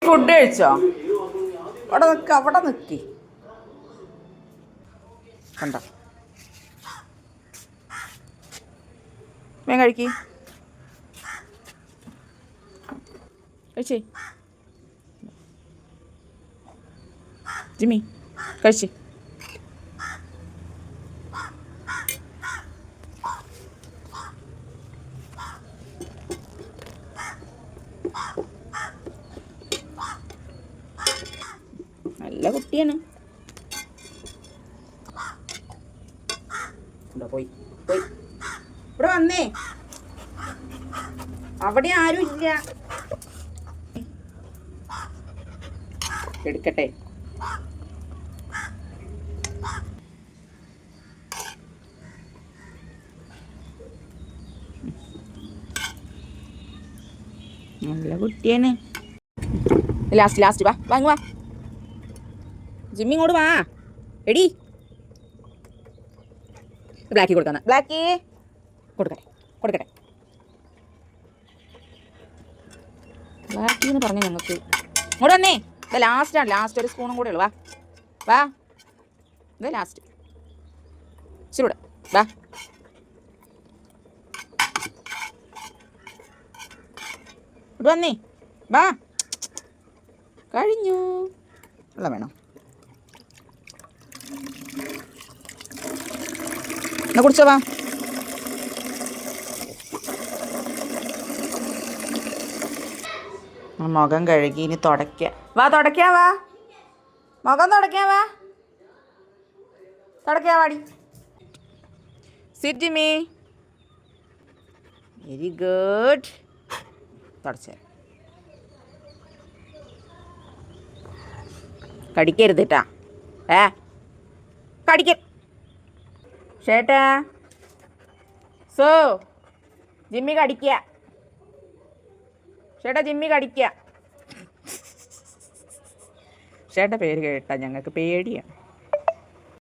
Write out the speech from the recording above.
Food കഴിച്ചോ? അവിടെ നിൽക്കി കണ്ടോ, വേഗം കഴിക്കി കഴിച്ചേ. ജിമ്മി കഴിച്ച്. നല്ല കുട്ടിയാണ്. പോയി പോയി ഇവിടെ വന്നേ. അവിടെ ആരും ഇല്ല. എടുക്കട്ടെ. നല്ല കുട്ടിയാണ്. ലാസ്റ്റ് വാ, വാങ്ങി വാ. ജിമ്മി ഇങ്ങോട്ട് വാ. എടി ബ്ലാക്കി കൊടുക്കാന്ന. ബ്ലാക്കി കൊടുക്കട്ടെ. ബ്ലാക്കി എന്ന് പറഞ്ഞ ഞങ്ങൾക്ക് ഇങ്ങോട്ട് വന്നേ. ഇത് ലാസ്റ്റ് ഒരു സ്പൂണും കൂടെ ഉള്ളു. വാ ഇത് ലാസ്റ്റ്. ശരി വാ. ഇവിടെ വന്നേ. വാ, കഴിഞ്ഞു. വെള്ളം വേണോ? എന്നാ കുടിച്ചോ. വാ, മുഖം കഴുകി ഇനി തുടയ്ക്ക. തുടയ്ക്കാ വാ. മുഖം തുടയ്ക്കാൻ വാ. തുടയ്ക്കാ വാടി. Sit Jimmy. Very good. തുടച്ച കടിക്കരുത് കേട്ടാ. കടിക്ക ചേട്ടാ. ജിമ്മി കടിക്കുക. ചേട്ടാ ജിമ്മി കടിക്കുക. ചേട്ടാ പേര് കേട്ടാ ഞങ്ങൾക്ക് പേടിയാണ്.